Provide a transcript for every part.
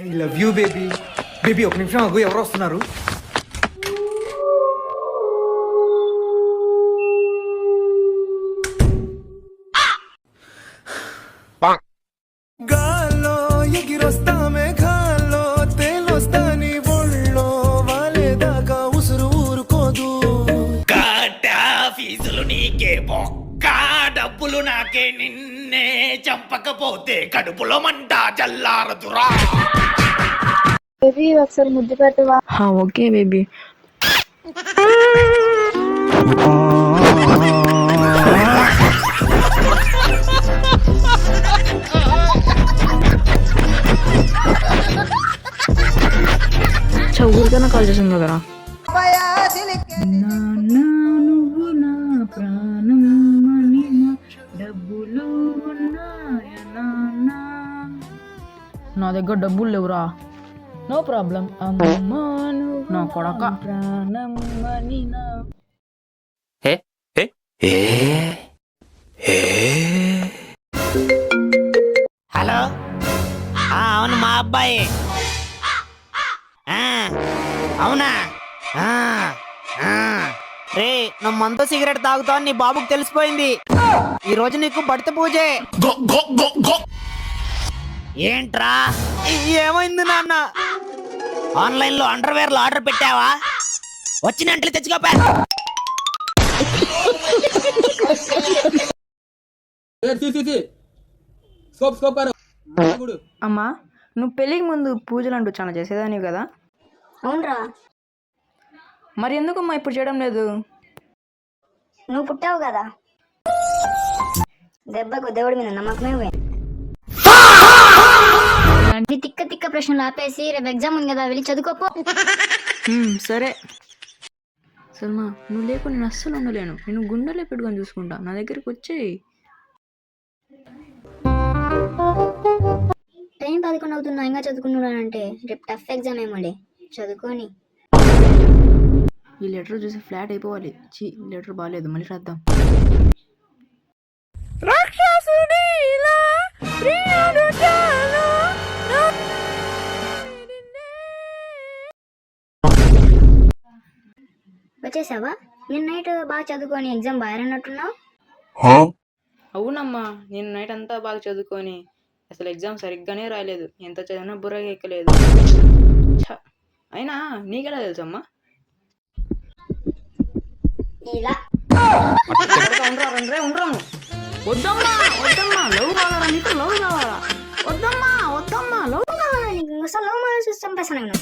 I love you baby. Baby ఒక నిమిషం ఆగు, ఎవరు వస్తున్నారు? గాల్లో ఎగిరొస్తామే గాల్లో తేలొస్తా నీ ఒళ్ళో వాలేదాకా ఉసురు ఊరుకోదు. కాటా ఫీజులు నీకే బొక్క, డబ్బులు నాకే, నిన్నే చంపకపోతే కడుపులో మంట చల్లారదురా. బేబీ ఒకసారి ముద్దు పెట్టవా? Okay baby. ఊరికైనా కాల్ చేసాను కదరా. నువ్వు నా ప్రాణం అని డబ్బులు నా దగ్గర డబ్బులు లేవురా. No problem. నా కొడక ప్రాణం అని నా హలో, అవును మా అబ్బాయి. అవునా? రే, నువ్వు మనతో సిగరెట్ తాగుతావు నీ బాబుకి తెలిసిపోయింది. ఈ రోజు నీకు బడిత పూజే. ఏంట్రా ఏమైంది నాన్న? ఆన్లైన్ లో అండర్వేర్ లో ఆర్డర్ పెట్టావా? వచ్చిన వెంటనే తెచ్చుకోపా. అమ్మా, నువ్వు పెళ్ళికి ముందు పూజలు అంటూ చాలా చేసేదానివి కదా? అవునరా. మరి ఎందుకమ్మా ఇప్పుడు చేయడం లేదు? నువ్వు పుట్టావు కదా, దెబ్బకు దేవుడి మీద నమ్మకమే పోయింది. ఈ తిక్క తిక్క ప్రశ్నలు ఆపేసి రేపు ఎగ్జామ్ ఉంది కదా, వెళ్ళి చదువుకోపో. సరే సల్మా, నువ్వు లేకుండా నేను అస్సలు ఉండలేను. నేను గుండెలో పెట్టుకొని చూసుకుంటా. నా దగ్గరికి వచ్చేయి. టైం 11 అవుతున్నా ఇంకా చదువుకున్నానంటే రేపు టఫ్ ఎగ్జామ్ ఏమోలే, చదువుకొని. ఈ లెటర్ చూసి ఫ్లాట్ అయిపోవాలి. లెటర్ బాగాలేదు, మళ్ళీ రాద్దాం. వచ్చేసావా? నేను నైట్ బాగా చదువుకొని ఎగ్జామ్ బాగా రానట్టున్నావు. అవునమ్మా, నేను నైట్ అంతా బాగా చదువుకొని అసలు ఎగ్జామ్ సరిగ్గానే రాయలేదు. ఎంత చదివినా బుర్రగా ఎక్కలేదు. అయినా నీకెలా తెలుసమ్మా? ఇలా ఉండరాను. వద్దమ్మా వద్దమ్మా, లవ్ కావాలా నీకు? లవ్ కావాలా? వద్దమ్మా వద్దమ్మా, లవ్ కావాలా నీకు? అసలు లవ్ మ్యారేజ్ చూసి చంపేస్తాను నేను.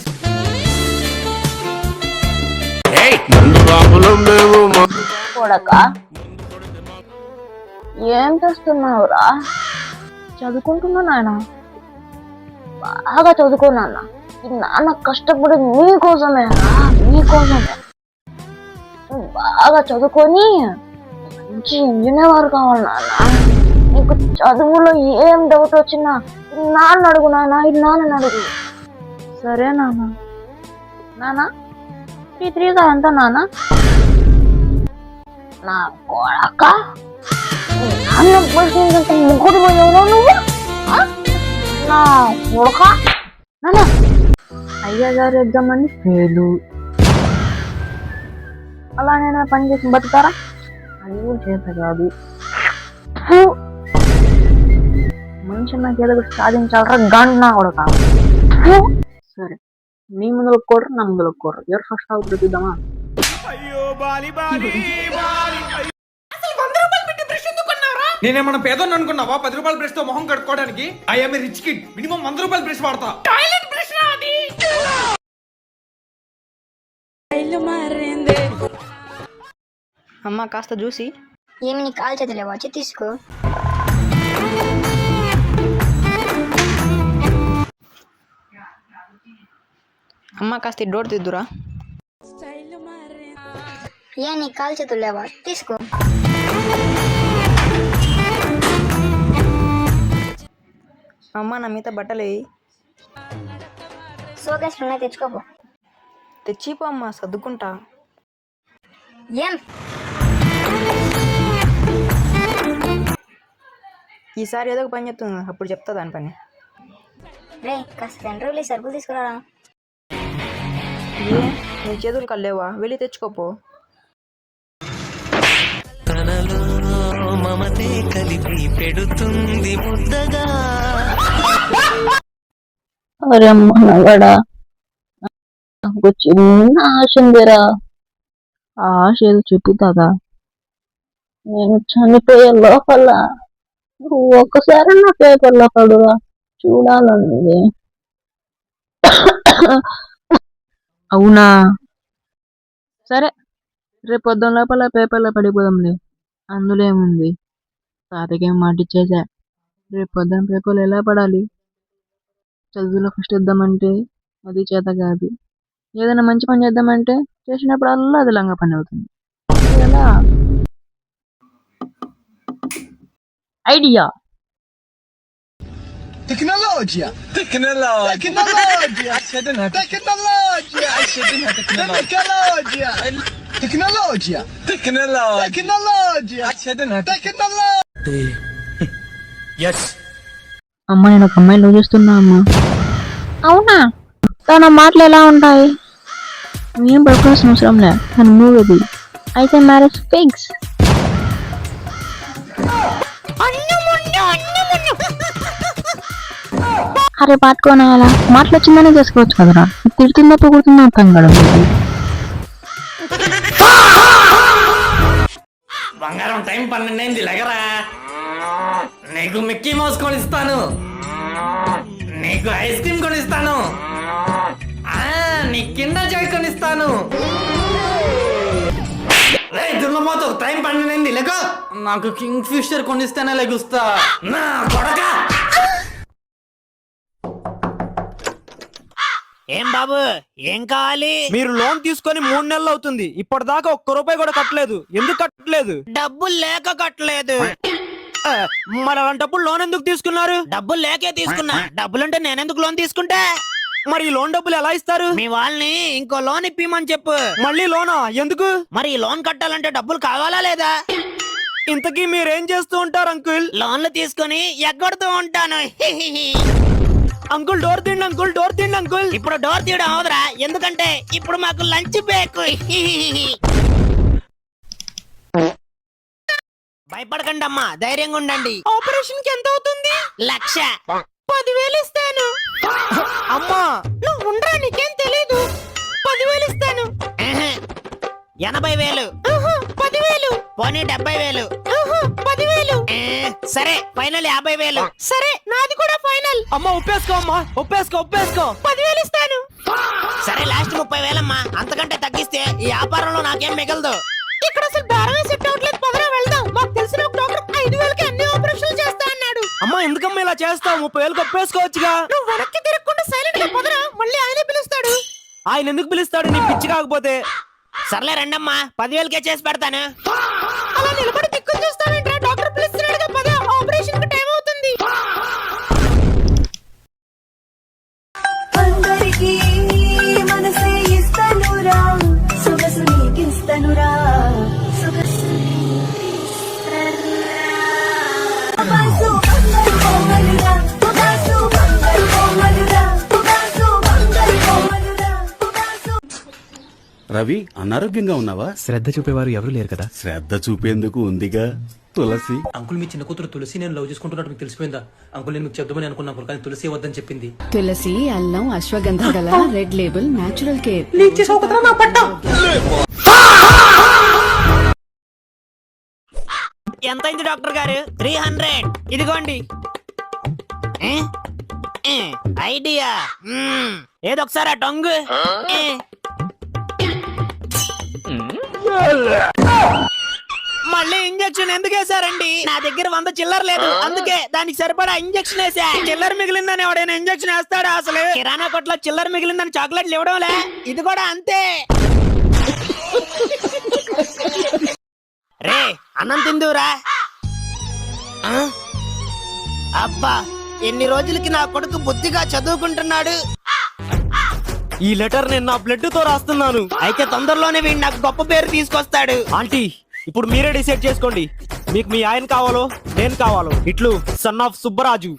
కొడక ఏం చేస్తున్నావురా? చదువుకుంటున్నా నాయన, బాగా చదువుకున్నా. నాన్న కష్టపడి నీకోసమే నీకోసమే. బాగా చదువుకొని మంచి ఇంజనీర్ కావాలి నాన్న. నీకు చదువులో ఏం డౌట్ వచ్చినా ఇది నాన్న అడుగు నాన్న, ఇది నాన్న అడుగు. సరే నాన్న. నాన్న 3 ఎంత నాన్న? నా కొడక, నాన్న ప్రశ్నించంత ముగ్గురు పోయావురా నువ్వు? నా కొడక, నాన్న అయ్యగారు ఎగ్జామ్ అని ఫెయిలు. అలా నేను పని చేసి బతుకుతారా? అది కూడా చేత కాదు. మనిషి నాకు ఏదో సాధించాలరా గంట నా కొడక. సరే, నీ ముందులో ఒక్కోరు, నా ముందులో ఒక్కోరు. ఎవరు ఫస్ట్ అవుతుంది చూద్దామా? నేనేమన్నా పేదోని అనుకున్నావా 10 రూపాయల బ్రష్ తో మొహం కడుక్కోవడానికి? I'm rich kid. మినిమం 100 రూపాయల బ్రష్ వాడతా. టాయిలెట్ బ్రష్ రాది. అమ్మా, కాస్త చూసి. ఏమి నీ కాలు చేతులే వచ్చి తీసుకో. అమ్మా, కాస్త డోర్ తిద్దురా. ఏ నీ కాలు చేతులు లేవా? తీసుకో. అమ్మా, నా మిగతా బట్టలు సోకేస్ ఉన్నాయి, తెచ్చుకోపో. తెచ్చిపో అమ్మా, సర్దుకుంటా. ఏం ఈసారి ఏదో ఒక పని చెప్తుంది, అప్పుడు చెప్తా దాని పని. రే కాస్త 2 రోజులు సరుకులు తీసుకురారా. ఏ నీ చేతులు కల్లేవా, వెళ్ళి తెచ్చుకోపో. తనలో మమతే కలిపి పెడుతుంది ముద్దగా. అరే మనవాడా, నాకు చిన్న ఆశ ఉందిరా. ఆ ఆశ ఏదో చెప్పుతాగా. నేను చనిపోయే లోపల నువ్వు ఒక్కసారి నా పేపర్లో పడురా, చూడాలన్నది. అవునా, సరే రేపు పొద్దున లోపల పేపర్లో పడిపోదాంలే, అందులో ఏముంది. తాతకేం మాట ఇచ్చేసా, రేపు పొద్దున పేపర్లు ఎలా పడాలి. చదువులో ఫస్ట్ ఇద్దామంటే అది చేత కాదు, ఏదైనా మంచి పని చేద్దామంటే చేసినప్పుడల్లా అది లంగా పని అవుతుంది. ఎలా idea Tecnologia! Tecnologia! Tecnologia! Tecnologia! Tecnologia! Yes. అమ్మ, నేను ఒక అమ్మాయిని లవ్ చేస్తున్నా అమ్మా. అవునా, తన మాటలు ఎలా ఉంటాయి? ఏం పడుకోవాల్సిన అవసరం లే, తను మూవీ అయితే మ్యారేజ్ ఫిక్స్. అరే పట్టుకోనా, ఎలా మాటలు వచ్చిందనే చేసుకోవచ్చు కదరా, తిడుతుందో పొగుడుతుందో అర్థం కాదు. బంగారం టైం 12 అయింది, లెగరా. నీకు మిక్కీ మౌస్ కొనిస్తాను, నీకు ఐస్ క్రీమ్ కొనిస్తాను, నీ కిండర్ జాయ్ కొనిస్తాను. దున్నపోతు, టైం 12 అయింది, లెగ. నాకు కింగ్ ఫిషర్ కొనిస్తేనే లెగుస్తా నా కొడక. ఏం బాబు, ఏం కావాలి? మీరు లోన్ తీసుకొని 3 నెలలు అవుతుంది, ఇప్పటిదాకా 1 రూపాయి కూడా కట్టలేదు. ఎందుకు కట్టలేదు? డబ్బులు లేక కట్టలేదు. మరి అలాంటప్పుడు లోన్ ఎందుకు తీసుకున్నారు? డబ్బులు లేకే తీసుకున్నా. డబ్బులుంటే నేనెందుకు లోన్ తీసుకుంటా? మరి ఈ లోన్ డబ్బులు ఎలా ఇస్తారు? మీ వాళ్ళని ఇంకో లోన్ ఇప్పిమని చెప్పు. మళ్ళీ లోనా? ఎందుకు? మరి ఈ లోన్ కట్టాలంటే డబ్బులు కావాలా లేదా? ఇంతకీ మీరేం చేస్తూ ఉంటారు అంకుల్? లోన్లు తీసుకొని ఎగ్గొడుతూ ఉంటాను. అంకుల్ డోర్ తీయండి అంకుల్, డోర్ తీయండి అంకుల్. ఇప్పుడు డోర్ తీయడం అవదరా, ఎందుకంటే ఇప్పుడు మాకు లంచ్ బ్రేక్. భయపడకండి అమ్మా, ధైర్యంగా ఉండండి. ఆపరేషన్ కి ఎంత అవుతుంది? 1,00,000. 10,000 ఇస్తాను. అమ్మా నువ్వు ఉండరా, నీకేం తెలీదు. 10,000 ఇస్తాను. 80,000. 10,000. పోనీ 70,000. 10,000. సరే ఫైనల్ 50,000. సరే నాది కూడా ఫైనల్. అమ్మా ఒప్పేసుకో, అమ్మా ఒప్పేసుకో, ఒప్పేసుకో. 10,000 ఇస్తాను. సరే లాస్ట్ 30,000 అమ్మా, అంతకంటే తగ్గిస్తే ఈ వ్యాపారంలో నాకేం మిగలదు. ఇక్కడ అసలు బేరమే సెట్ అవట్లేదు, పదరా వెళ్దాం. మాకు తెలిసిన ఒక డాక్టర్ 5,000కి అన్ని ఆపరేషన్లు చేస్తా అన్నాడు. అమ్మా ఎందుకమ్మా ఇలా చేస్తావు? 30,000కి ఒప్పేసుకోవచ్చుగా. నువ్వు వెనక్కి తిరగకుండా సైలెంట్ గా పదరా, మళ్ళీ ఆయనే పిలుస్తాడు. ఆయన ఎందుకు పిలుస్తాడు, నీ పిచ్చి కాకపోతే? సర్లే రండమ్మా, 10,000కే చేసి పెడతాను. అలా నిలబడి దిక్కులు చూస్తావేంట్రా? డాక్టర్ పిలుస్తున్నాడుగా, పద, ఆపరేషన్ కి టైం అవుతుంది. అందరికీ మనసే ఇస్తానురా, సొగసు నీకిస్తానురా, సొగసు బాసు బంగారు బొమ్మలురా, బాసు బంగారు బొమ్మలురా, బాసు బంగారు బొమ్మలురా, బాసు. రవి, అనారోగ్యంగా ఉన్నావా? శ్రద్ధ చూపేవారు ఎవరు లేరు కదా. శ్రద్ధ చూపేందుకు ఉందిగా తులసి. అంకుల్, మీ చిన్న కూతురు తులసి నేను లవ్ చేసుకుంటున్నట్టు మీకు తెలిసిపోయిందా? అంకుల్, నేను మీకు చెప్దామని అనుకున్నా అంకుల్, కానీ తులసి వద్దని చెప్పింది. తులసి, అల్లం, అశ్వగంధ గల రెడ్ లేబుల్ న్యాచురల్ కేర్. ఎంతైంది డాక్టర్ గారు? 300. ఇదిగోండి. ఐడియా. ఏదొకసారి ఆ టంగు. మళ్ళీ ఇంజెక్షన్ ఎందుకు వేసారండి? నా దగ్గర 100 చిల్లర లేదు, అందుకే దానికి సరిపడా ఇంజెక్షన్ వేసా. చిల్లర మిగిలిందని ఎవడైనా ఇంజెక్షన్ వేస్తాడా? అసలు కిరాణా కొట్లో చిల్లర మిగిలిందని చాక్లెట్లు ఇవ్వడంలే, ఇది కూడా అంతే. రే అన్నం తిందురా. అబ్బా, ఎన్ని రోజులకి నా కొడుకు బుద్ధిగా చదువుకుంటున్నాడు. ఈ లెటర్ నేను నా బ్లడ్ తో రాస్తున్నాను. అయితే తొందరలోనే వీడు నాకు గొప్ప పేరు తీసుకొస్తాడు. ఆంటీ, ఇప్పుడు మీరే డిసైడ్ చేసుకోండి, మీకు మీ ఆయన కావాలో నేను కావాలో. ఇట్లు సన్ ఆఫ్ సుబ్బరాజు.